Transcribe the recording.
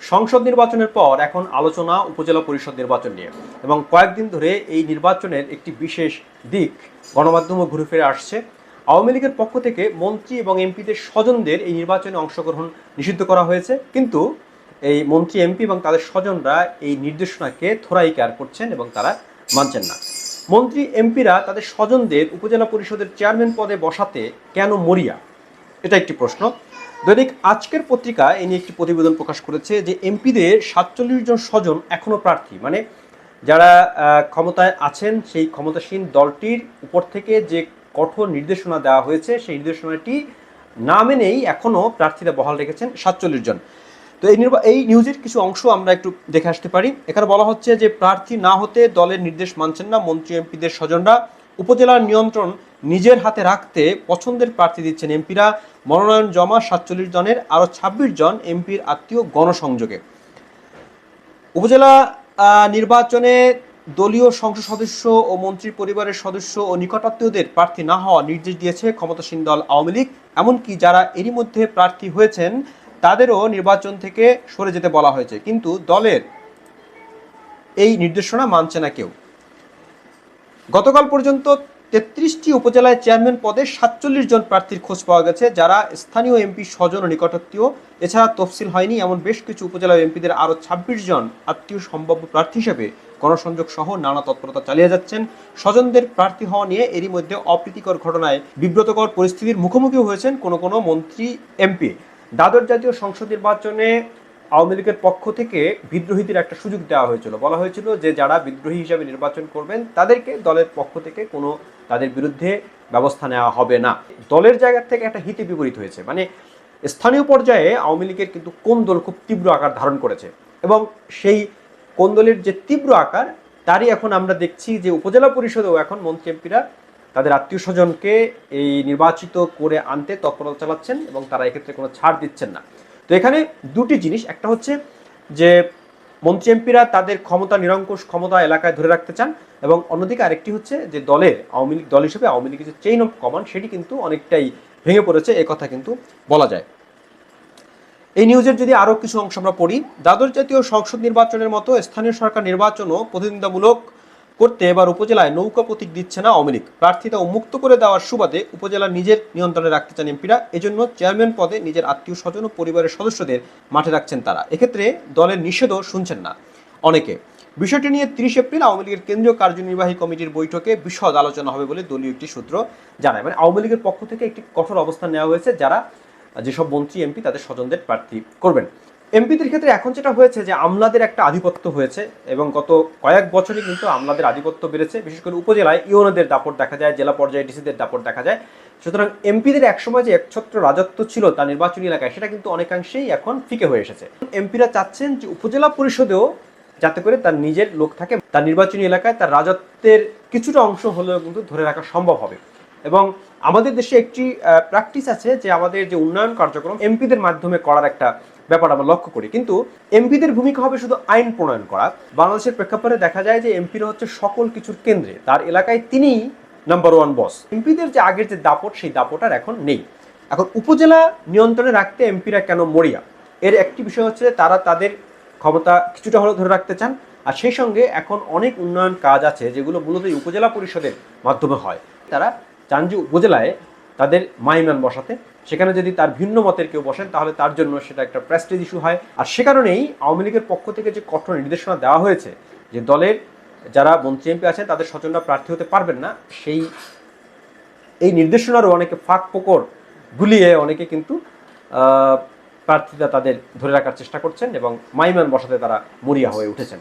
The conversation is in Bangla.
সংসদ নির্বাচনের পর এখন আলোচনা উপজেলা পরিষদ নির্বাচন নিয়ে, এবং কয়েকদিন ধরে এই নির্বাচনের একটি বিশেষ দিক গণমাধ্যমে ঘুরে ফিরে আসছে। আওয়ামী লীগের পক্ষ থেকে মন্ত্রী এবং এমপিদের স্বজনদের এই নির্বাচনে অংশগ্রহণ নিষিদ্ধ করা হয়েছে, কিন্তু এই মন্ত্রী এমপি এবং তাদের স্বজনরা এই নির্দেশনাকে থোড়াই কেয়ার করছেন এবং তারা মানছেন না। মন্ত্রী এমপিরা তাদের স্বজনদের উপজেলা পরিষদের চেয়ারম্যান পদে বসাতে কেন মরিয়া, এটা একটি প্রশ্ন। দৈনিক আজকের পত্রিকা এ নিয়ে একটি প্রতিবেদন প্রকাশ করেছে যে এমপিদের ৪৭ জন স্বজন এখনও প্রার্থী, মানে যারা ক্ষমতায় আছেন সেই ক্ষমতাসীন দলটির উপর থেকে যে কঠোর নির্দেশনা দেওয়া হয়েছে সেই নির্দেশনাটি না মেনেই এখনও প্রার্থীরা বহাল রেখেছেন ৪৭ জন। তো এই নিউজের কিছু অংশ আমরা একটু দেখে আসতে পারি। এখানে বলা হচ্ছে যে প্রার্থী না হতে দলের নির্দেশ মানছেন না মন্ত্রী এমপিদের স্বজনরা, উপজেলার নিয়ন্ত্রণ নিজের হাতে রাখতে পছন্দের প্রার্থী দিচ্ছেন এমপিরা, মনোনয়ন জমা ৪৭ জনের, আরও ২৬ জন এমপির আত্মীয় গণসংযোগে। উপজেলা নির্বাচনে দলীয় সংসদ সদস্য ও মন্ত্রী পরিবারের সদস্য ও নিকটাত্মীয়দের প্রার্থী না হওয়া নির্দেশ দিয়েছে ক্ষমতাসীন দল আওয়ামী লীগ। এমনকি যারা এরই মধ্যে প্রার্থী হয়েছেন তাদেরও নির্বাচন থেকে সরে যেতে বলা হয়েছে, কিন্তু দলের এই নির্দেশনা মানছে না কেউ। গতকাল পর্যন্ত ৩৩টি উপজেলায় চেয়ারম্যান পদে ৪৭ জন প্রার্থীর খোঁজ পাওয়া গেছে, যারা স্থানীয় এমপি স্বজন ও নিকটাত্মীয়। এছাড়া তফসিল হয়নি এমন বেশ কিছু উপজেলা এমপিদের আরও ২৬ জন আত্মীয় সম্ভাব্য প্রার্থী হিসেবে গণসংযোগ সহ নানা তৎপরতা চালিয়ে যাচ্ছেন। স্বজনদের প্রার্থী হওয়া নিয়ে এরই মধ্যে অপ্রীতিকর ঘটনায় বিব্রতকর পরিস্থিতির মুখোমুখি হয়েছেন কোনো মন্ত্রী এমপি। দ্বাদশ জাতীয় সংসদ নির্বাচনে আওয়ামী লীগের পক্ষ থেকে বিদ্রোহীদের একটা সুযোগ দেওয়া হয়েছিল, বলা হয়েছিল যে যারা বিদ্রোহী হিসাবে নির্বাচন করবেন তাদেরকে দলের পক্ষ থেকে কোনো তাদের বিরুদ্ধে ব্যবস্থা নেওয়া হবে না। দলের জায়গা থেকে একটা হিতে বিপরীত হয়েছে, মানে স্থানীয় পর্যায়ে আওয়ামী লীগের কিন্তু কোন দল খুব তীব্র আকার ধারণ করেছে, এবং সেই কোন দলের যে তীব্র আকার তারই এখন আমরা দেখছি যে উপজেলা পরিষদেও এখন মন্ত্রী এমপিরা তাদের আত্মীয় স্বজনকে এই নির্বাচিত করে আনতে তৎপরতা চালাচ্ছেন এবং তারা এক্ষেত্রে কোনো ছাড় দিচ্ছেন না। তো এখানে দুটি জিনিস, একটা হচ্ছে যে মন্ত্রী এমপিরা তাদের ক্ষমতা নিরঙ্কুশ ক্ষমতা এলাকায় ধরে রাখতে চান, এবং অন্যদিকে আরেকটি হচ্ছে যে আওয়ামী লীগ দল হিসেবে আওয়ামী লীগের যে চেইন অফ কমান্ড সেটি কিন্তু অনেকটাই ভেঙে পড়েছে, কথা কিন্তু বলা যায়। এই নিউজের যদি আরও কিছু অংশ আমরা পড়ি, দ্বাদশ জাতীয় সংসদ নির্বাচনের মতো স্থানীয় সরকার নির্বাচনও প্রতিদ্বন্দ্বিতামূলক করতে এবার উপজেলায় নৌকা প্রতীক দিচ্ছে না আওয়ামী লীগ। প্রার্থীতা উন্মুক্ত করে দেওয়ার সুবাদে উপজেলা নিজের নিয়ন্ত্রণে রাখতে চান এমপিরা, এজন্য চেয়ারম্যান পদে নিজের আত্মীয় স্বজন ও পরিবারের সদস্যদের মাঠে রাখছেন তারা। এক্ষেত্রে দলের নিষেধও শুনছেন না অনেকে। বিষয়টি নিয়ে ৩০ এপ্রিল আওয়ামী লীগের কেন্দ্রীয় কার্যনির্বাহী কমিটির বৈঠকে বিশদ আলোচনা হবে বলে দলীয় একটি সূত্র জানায়। মানে আওয়ামী লীগের পক্ষ থেকে একটি কঠোর অবস্থান নেওয়া হয়েছে যারা যেসব মন্ত্রী এমপি তাদের স্বজনদের প্রার্থী করবেন। এমপিদের ক্ষেত্রে এখন যেটা হয়েছে যে আমলাদের একটা আধিপত্য হয়েছে, এবং গত কয়েক বছরই কিন্তু আমলাদের আধিপত্য বেড়েছে। বিশেষ করে উপজেলায় ইউনোদের দাপট দেখা যায়, জেলা পর্যায়ে ডিসিদের দাপট দেখা যায়। সুতরাং এমপিদের একসময় যে একছত্র রাজত্ব ছিল তার নির্বাচনী এলাকায়, সেটা কিন্তু অনেকাংশেই এখন ফিকে হয়ে এসেছে। এমপিরা চাচ্ছেন যে উপজেলা পরিষদেও যাতে করে তার নিজের লোক থাকে, তার নির্বাচনী এলাকায় তার রাজত্বের কিছুটা অংশ হলেও কিন্তু ধরে রাখা সম্ভব হবে। এবং আমাদের দেশে একটি প্র্যাকটিস আছে যে আমাদের যে উন্নয়ন কার্যক্রম এমপিদের মাধ্যমে করার একটা ব্যাপার আমরা লক্ষ্য করি, কিন্তু এমপিদের ভূমিকা হবে শুধু আইন প্রণয়ন করা। বাংলাদেশের প্রেক্ষাপটে দেখা যায় যে এমপিরা হচ্ছে সকল কিছুর কেন্দ্রে, তার এলাকায় তিনিই নাম্বার ওয়ান বস। এমপিদের যে আগের যে দাপট সেই দাপট আর এখন নেই। এখন উপজেলা নিয়ন্ত্রণে রাখতে এমপিরা কেন মরিয়া, এর একটি বিষয় হচ্ছে তারা তাদের ক্ষমতা কিছুটা হলেও ধরে রাখতে চান, আর সেই সঙ্গে এখন অনেক উন্নয়ন কাজ আছে যেগুলো মূলত উপজেলা পরিষদের মাধ্যমে হয়। তারা চান যে উপজেলায় তাদের মাইম্যান বসাতে, সেখানে যদি তার ভিন্ন মতের কেউ বসেন তাহলে তার জন্য সেটা একটা প্রেস্টিজ ইস্যু হয়। আর সে কারণেই আওয়ামী লীগের পক্ষ থেকে যে কঠোর নির্দেশনা দেওয়া হয়েছে যে দলের যারা মন্ত্রী এমপি আছেন তাদের স্বজনরা প্রার্থী হতে পারবেন না, এই নির্দেশনারও অনেকে ফাঁক ফোকর গুলিয়ে অনেকে কিন্তু প্রার্থীরা তাদের ধরে রাখার চেষ্টা করছেন এবং মাইম্যান বসাতে তারা মরিয়া হয়ে উঠেছেন।